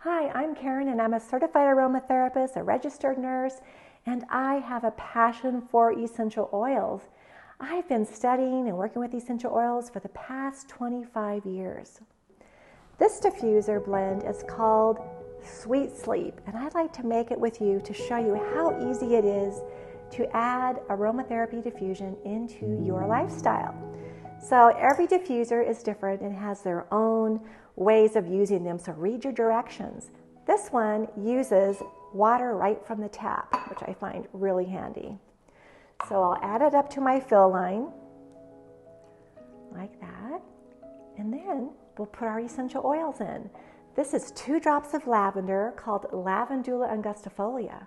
Hi, I'm Karen and I'm a certified aromatherapist, a registered nurse, and I have a passion for essential oils. I've been studying and working with essential oils for the past 25 years. This diffuser blend is called Sweet Sleep, and I'd like to make it with you to show you how easy it is to add aromatherapy diffusion into your lifestyle. So every diffuser is different and has their own ways of using them, so read your directions. This one uses water right from the tap, which I find really handy. So I'll add it up to my fill line, like that, and then we'll put our essential oils in. This is 2 drops of lavender called Lavandula angustifolia.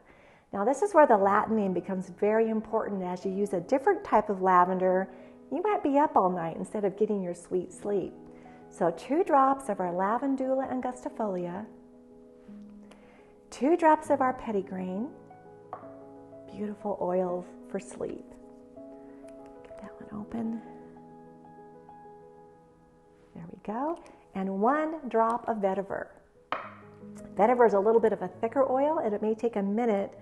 Now this is where the Latin name becomes very important. As you use a different type of lavender, you might be up all night instead of getting your sweet sleep. So 2 drops of our Lavandula angustifolia, 2 drops of our petitgrain, beautiful oils for sleep. Get that one open. There we go. And 1 drop of vetiver. Vetiver is a little bit of a thicker oil, and it may take a minute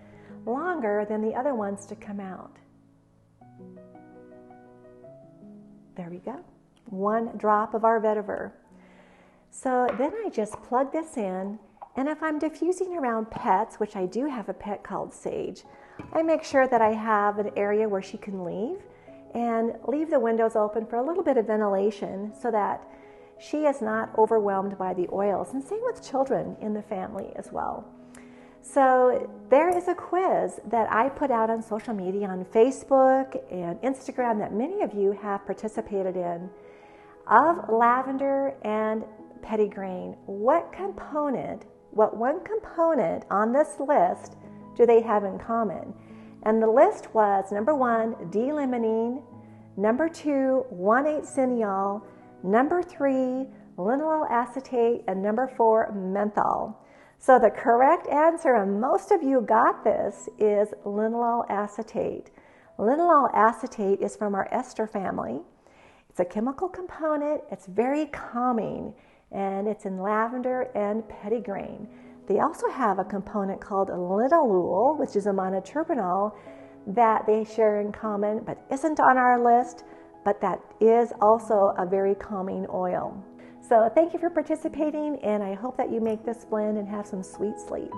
longer than the other ones to come out. There we go. 1 drop of our vetiver. So then I just plug this in, and if I'm diffusing around pets, which I do have a pet called Sage, I make sure that I have an area where she can leave and leave the windows open for a little bit of ventilation so that she is not overwhelmed by the oils, and same with children in the family as well. So there is a quiz that I put out on social media, on Facebook and Instagram, that many of you have participated in, of lavender and petitgrain. What one component on this list do they have in common? And the list was number 1, D-limonene, number 2, 1,8-cineol, number 3, linalool acetate, and number 4, menthol. So the correct answer, and most of you got this, is linalool acetate. Linalool acetate is from our ester family. It's a chemical component, it's very calming, and it's in lavender and petitgrain. They also have a component called linalool, which is a monoterpenol, that they share in common, but isn't on our list, but that is also a very calming oil. So thank you for participating, and I hope that you make this blend and have some sweet sleep.